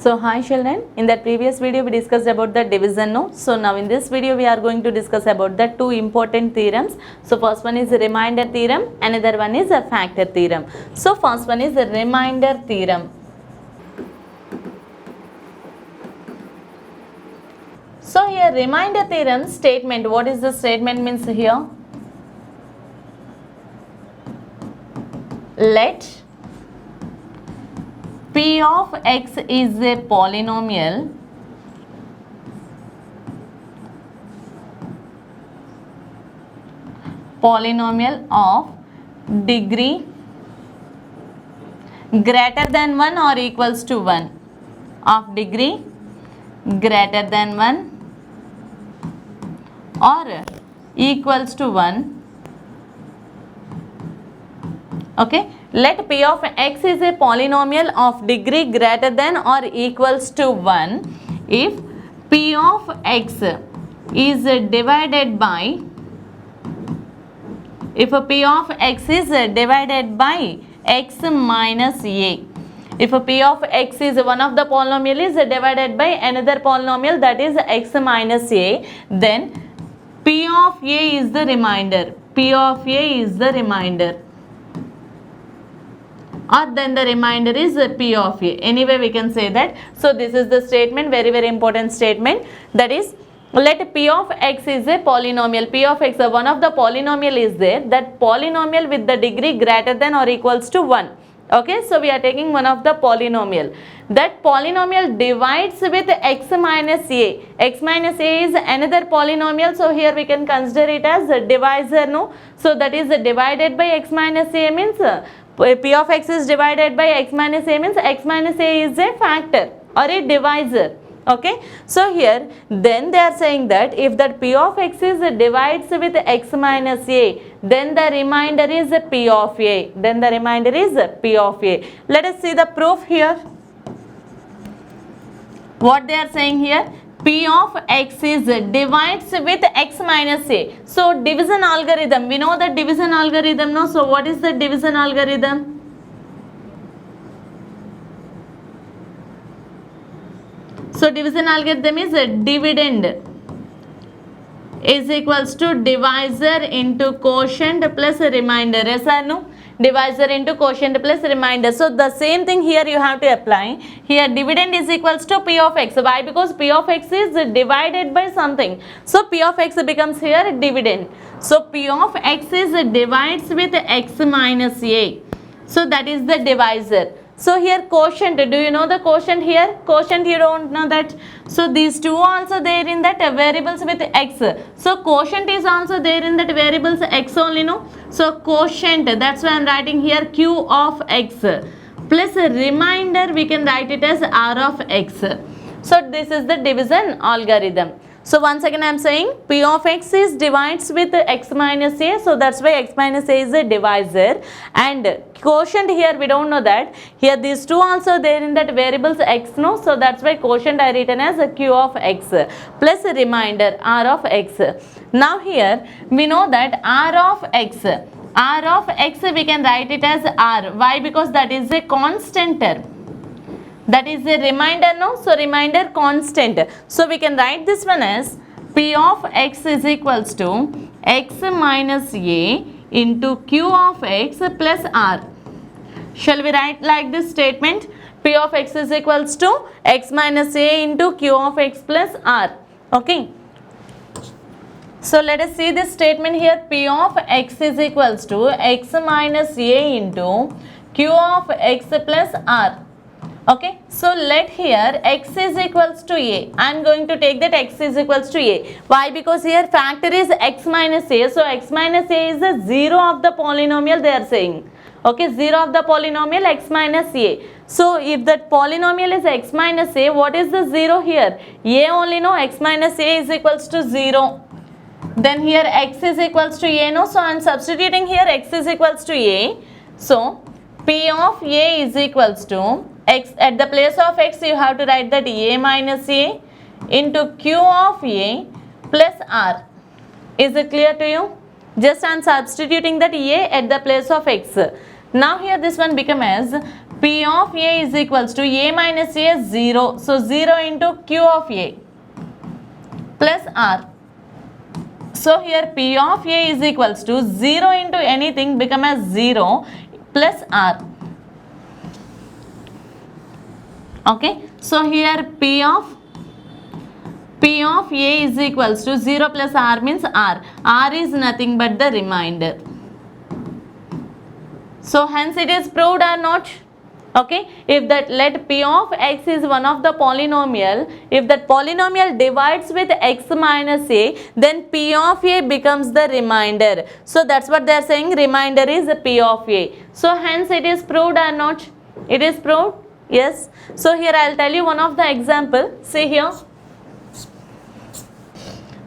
So hi children, in that previous video we discussed about the division, no? So now in this video we are going to discuss about the two important theorems. So first one is the remainder theorem, another one is a factor theorem. So first one is the remainder theorem. So here remainder theorem statement, what is the statement means here? Let P of x is a polynomial of degree greater than 1 or equals to 1, of degree greater than 1 or equals to 1. Okay, let P of x is a polynomial of degree greater than or equals to 1 if P of x is divided by, if P of x is divided by x minus a. If P of x is one of the polynomial is divided by another polynomial, that is x minus a, then P of a is the remainder. P of a is the remainder. Or then the remainder is P of a. Anyway we can say that. So this is the statement, very important statement, that is let P of x is a polynomial. P of x, one of the polynomial is there, that polynomial with the degree greater than or equals to 1. Okay, so we are taking one of the polynomial. That polynomial divides with x minus a. X minus a is another polynomial, so here we can consider it as a divisor, no? So that is divided by x minus a means P of x is divided by x minus a means x minus a is a factor or a divisor. Okay, so here then they are saying that if that P of x is divides with x minus a, then the remainder is P of a. Then the remainder is P of a. Let us see the proof here. What they are saying here? P of x is divides with x minus a. So division algorithm, we know the division algorithm, no? So what is the division algorithm? So division algorithm is a dividend is equals to divisor into quotient plus remainder. Yes or no? Divisor into quotient plus remainder. So the same thing here you have to apply. Here dividend is equals to P of x. Why? Because P of x is divided by something. So P of x becomes here dividend. So P of x is divides with x minus a. So that is the divisor. So here quotient, do you know the quotient here? Quotient you don't know that. So these two also there in that variables with x. So quotient is also there in that variables x only, no? So quotient, that's why I am writing here q of x plus remainder we can write it as r of x. So this is the division algorithm. So once again I am saying P of x is divides with x minus a, so that's why x minus a is a divisor, and quotient here we don't know that. Here these two also there in that variables x, no? So that's why quotient I written as a q of x plus remainder r of x. Now here we know that r of x we can write it as r. Why? Because that is a constant term. That is a remainder, no? So remainder constant. So we can write this one as P of x is equals to x minus a into q of x plus r. Shall we write like this statement? P of x is equals to x minus a into q of x plus r. Okay. So let us see this statement here. P of x is equals to x minus a into q of x plus r. Okay, so let here x is equals to a. I am going to take that x is equals to a. Why? Because here factor is x minus a. So x minus a is the 0 of the polynomial they are saying. Okay, 0 of the polynomial x minus a. So if that polynomial is x minus a, what is the 0 here? A only, no? X minus a is equals to 0. Then here x is equals to a, no? So I am substituting here x is equals to a. So P of a is equals to x, at the place of x you have to write that a minus a into q of a plus r. Is it clear to you? Just I am substituting that a at the place of x. Now here this one become as P of A is equals to A minus A 0. So 0 into Q of A plus R. So here P of A is equals to 0 into anything become as 0 plus R. Okay, so here P of A is equals to 0 plus R means R. R is nothing but the remainder. So hence it is proved or not? Okay, if that let P of X is one of the polynomial, if that polynomial divides with X minus A, then P of A becomes the remainder. So that's what they are saying, remainder is P of A. So hence it is proved or not? It is proved? Yes. So here I will tell you one of the example. See here.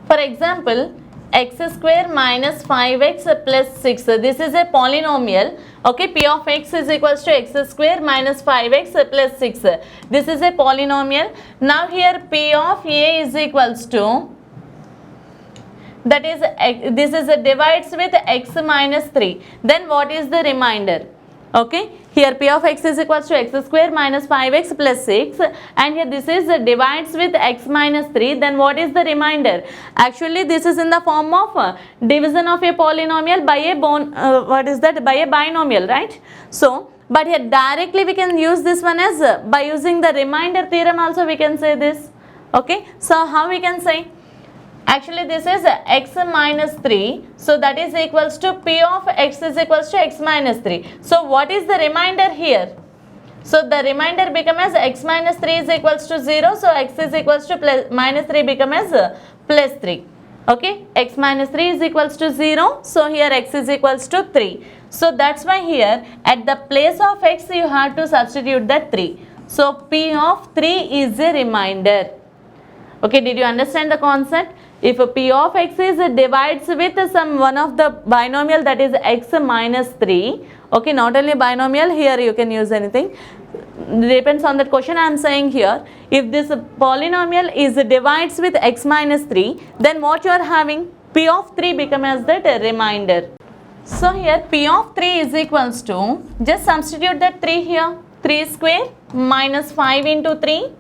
For example, x square minus 5x plus 6. This is a polynomial. Okay, P of x is equals to x square minus 5x plus 6. This is a polynomial. Now here P of A is equals to, that is, this is a divides with x minus 3. Then what is the remainder? Okay, here P of x is equals to x square minus 5x plus 6, and here this is divides with x minus 3. Then what is the remainder? Actually this is in the form of division of a polynomial by a by a binomial, right? So but here directly we can use this one as by using the remainder theorem also we can say this. Okay, so how we can say? Actually this is x minus 3, so that is equals to P of x is equals to x minus 3. So what is the remainder here? So the remainder become as x minus 3 is equals to 0, so x is equals to plus minus 3 become as plus 3. Okay, x minus 3 is equals to 0, so here x is equals to 3. So that's why here at the place of x you have to substitute that 3. So P of 3 is a remainder. Okay, did you understand the concept? If P of x is divides with some one of the binomial, that is x minus 3. Okay, not only binomial, here you can use anything. Depends on that question I am saying here. If this polynomial is divides with x minus 3, then what you are having? P of 3 become as that remainder. So here P of 3 is equals to, just substitute that 3 here. 3 square minus 5 into 3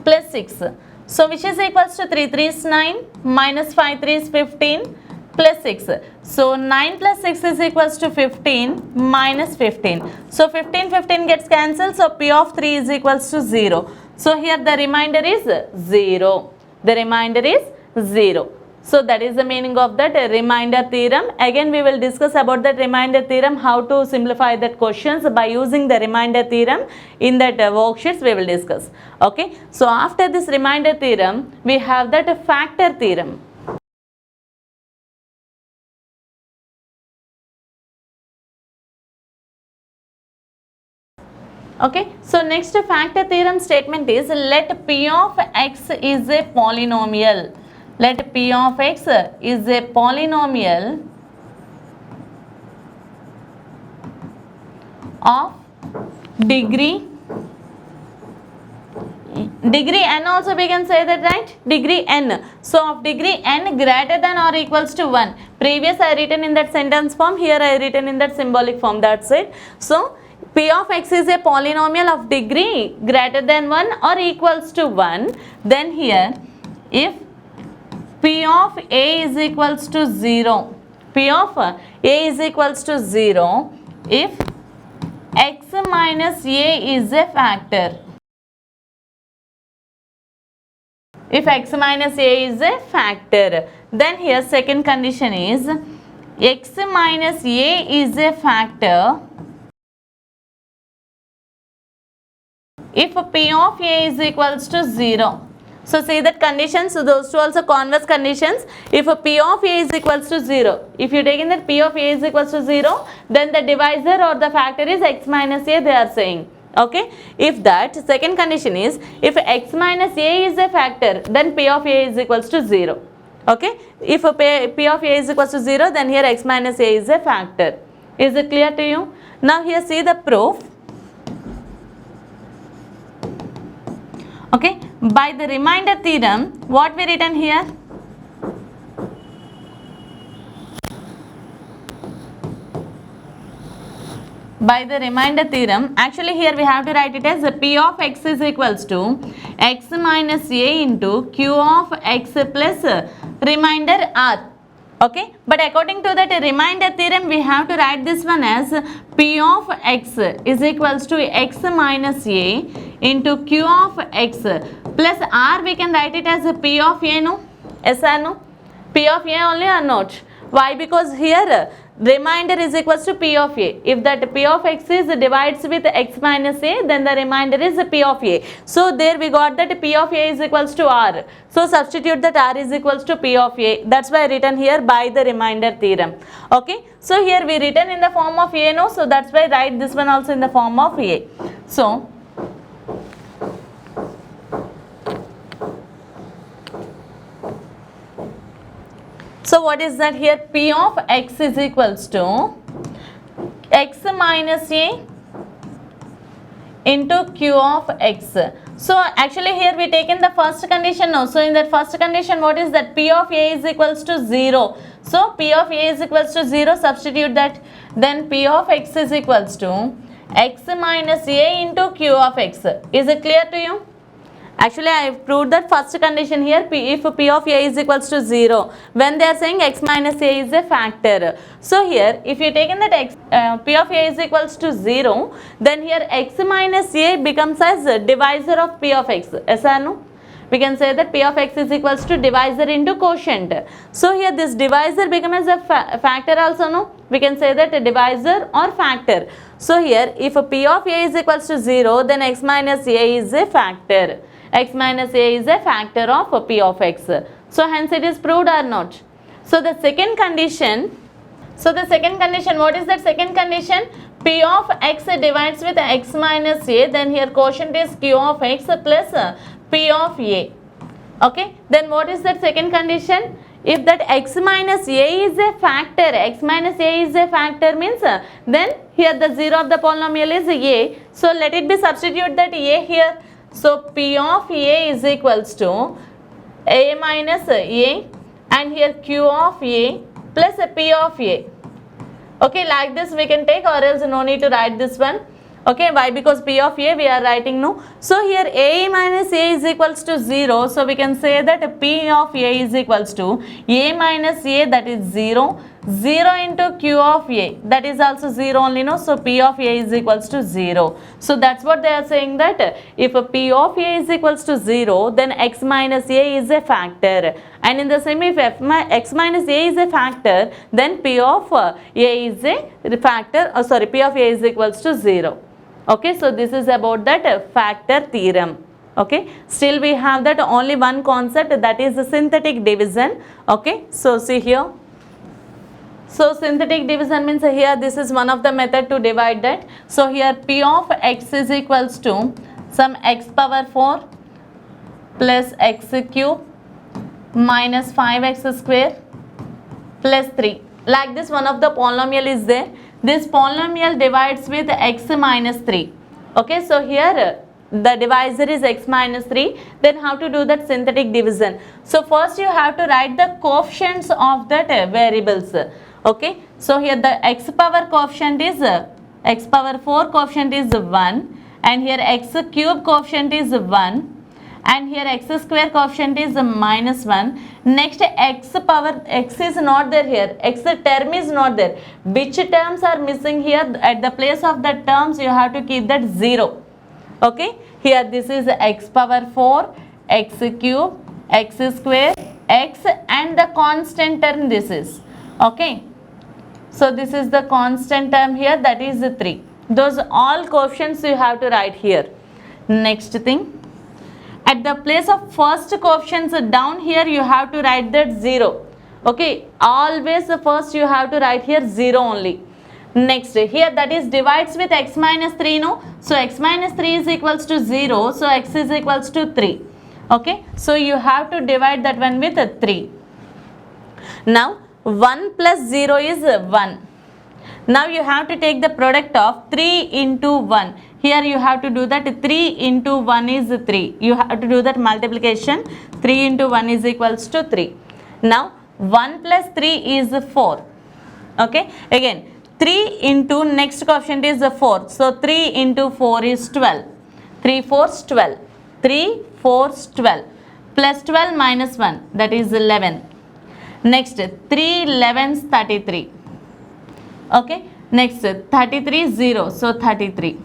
plus 6. So which is equals to 3? 3 is 9, minus 5, 3 is 15, plus 6. So 9 plus 6 is equals to 15, minus 15. So 15 gets cancelled, so P of 3 is equals to 0. So here the remainder is 0. The remainder is 0. So that is the meaning of that remainder theorem. Again we will discuss about that remainder theorem, how to simplify that questions by using the remainder theorem in that worksheets we will discuss. Okay, so after this remainder theorem we have that factor theorem. Okay, so next factor theorem statement is, let P of x is a polynomial. Let P of x is a polynomial of degree n also we can say that, right? Degree n. So of degree n greater than or equals to 1. Previous I written in that sentence form, here I written in that symbolic form, that's it. So P of x is a polynomial of degree greater than 1 or equals to 1. Then here if P of A is equals to 0, P of A is equals to 0 if x minus A is a factor. If x minus A is a factor, then here second condition is x minus A is a factor if P of A is equals to 0. So say that conditions, so those two also converse conditions. If P of A is equals to 0, if you take in that P of A is equals to 0, then the divisor or the factor is x minus A, they are saying. Okay, if that second condition is, if x minus A is a factor, then P of A is equals to 0. Okay, if P of A is equals to 0, then here x minus A is a factor. Is it clear to you? Now here see the proof. Okay, by the remainder theorem, what we written here? by the remainder theorem. Actually here we have to write it as P of x is equals to x minus a into q of x plus remainder r. Okay, but according to that remainder theorem we have to write this one as P of x is equals to x minus a into q of x plus r. We can write it as P of a, no? Yes or no? P of a only or not? Why? Because here remainder is equals to P of a. If that P of x is divides with x minus a, then the remainder is P of a. So there we got that P of a is equals to r. So substitute that r is equals to P of a. That's why written here by the remainder theorem. Okay. So here we written in the form of a, no? So that's why write this one also in the form of a. So what is that here? P of x is equals to x minus a into q of x. So actually here we taken the first condition now. So in that first condition what is that? P of a is equals to 0. So P of a is equals to 0, substitute that. Then P of x is equals to x minus a into q of x. Is it clear to you? Actually I have proved that first condition here, if P of a is equals to 0, when they are saying x minus a is a factor. So here if you taken that P of a is equals to 0, then here x minus a becomes as a divisor of P of x. Yes or no? We can say that P of x is equals to divisor into quotient. So here this divisor becomes a factor also, no? We can say that a divisor or factor. So here if P of a is equals to 0, then x minus a is a factor. X minus a is a factor of P of x. So hence it is proved or not? So the second condition, what is that second condition? P of x divides with x minus a, then here quotient is q of x plus P of a. Okay, then what is that second condition? If that x minus a is a factor, means then here the 0 of the polynomial is a. So let it be substitute that a here. So P of a is equals to a minus a and here q of a plus P of a. Okay, like this we can take, or else no need to write this one. Okay, why? Because P of a we are writing, no. So here a minus a is equals to 0. So we can say that P of a is equals to a minus a, that is 0. 0 into q of a, that is also 0 only, no. So P of a is equals to 0. So that's what they are saying, that if P of a is equals to 0, then x minus a is a factor. And in the same, if x minus a is a factor, then P of a is a factor, P of a is equals to 0. Okay, so this is about that factor theorem. Okay, still we have that only one concept, that is the synthetic division. Okay, so see here. So synthetic division means here this is one of the method to divide that. So here P of x is equals to some x power 4 plus x cube minus 5x square plus 3. Like this one of the polynomial is there. This polynomial divides with x minus 3. Okay, so here the divisor is x minus 3. Then how to do that synthetic division? So first you have to write the coefficients of that variables. Okay, so here the x power coefficient is x power 4 coefficient is 1, and here x cube coefficient is 1, and here x square coefficient is minus 1. Next x power, x is not there here, x term is not there. Which terms are missing here? At the place of the terms you have to keep that 0. Okay, here this is x power 4, x cube, x square, x, and the constant term this is. Okay, so this is the constant term here, that is 3. Those all coefficients you have to write here. Next thing, at the place of first coefficients down here you have to write that 0. Okay, always first you have to write here 0 only. Next, here that is divides with x minus 3, no. So x minus 3 is equals to 0, so x is equals to 3. Okay, so you have to divide that one with 3. Now 1 plus 0 is 1. Now you have to take the product of 3 into 1. Here you have to do that 3 into 1 is 3. You have to do that multiplication. 3 into 1 is equals to 3. Now 1 plus 3 is 4. Okay, again 3 into next coefficient is 4. So 3 into 4 is 12. 3 4s 12. 3 4s 12. Plus 12 minus 1, that is 11. Next 3 11s 33. Okay. Next 33 0. So 33.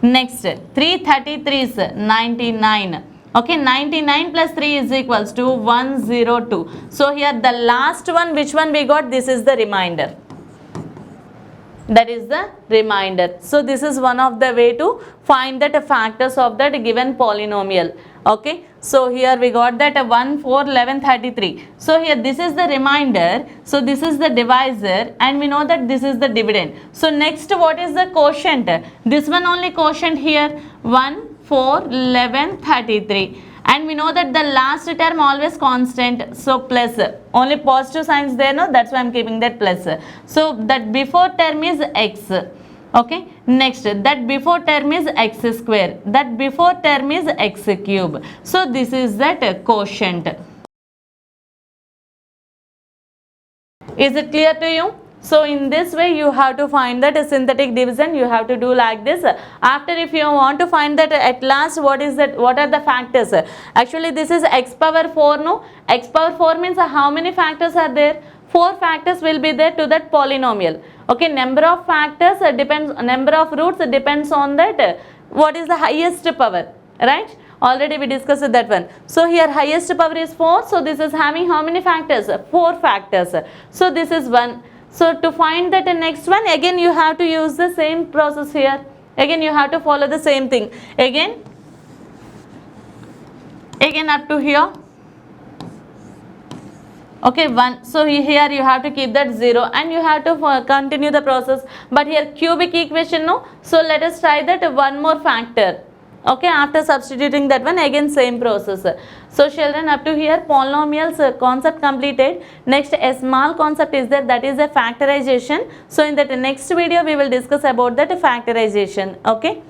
Next 3 33s 99. Okay, 99 plus 3 is equals to 102. So here the last one, which one we got? This is the remainder. That is the remainder. So this is one of the way to find that factors of that given polynomial. Okay, so here we got that 1 4 11 33. So here this is the remainder, so this is the divisor, and we know that this is the dividend. So next, what is the quotient? This one only quotient here, 1 4 11 33, and we know that the last term always constant, so plus, only positive signs there, no, that's why I'm keeping that plus. So that before term is x. Okay, next, that before term is x square, that before term is x cube. So this is that quotient. Is it clear to you? So in this way you have to find that synthetic division. You have to do like this. After, if you want to find that at last, what is that, what are the factors? Actually this is x power 4, no? X power 4 means how many factors are there? 4 factors will be there to that polynomial. Okay, number of factors depends, number of roots depends on that what is the highest power, right? Already we discussed that one. So here highest power is 4. So this is having how many factors? 4 factors. So this is 1. So to find that next one, again you have to use the same process here. Again you have to follow the same thing. Again up to here. Okay, 1. So here you have to keep that 0 and you have to continue the process. But here cubic equation, no. So let us try that one more factor. Okay, after substituting that one, again same process. So children, up to here polynomials concept completed. Next, a small concept is there, that is a factorization. So in that next video we will discuss about that factorization. Okay.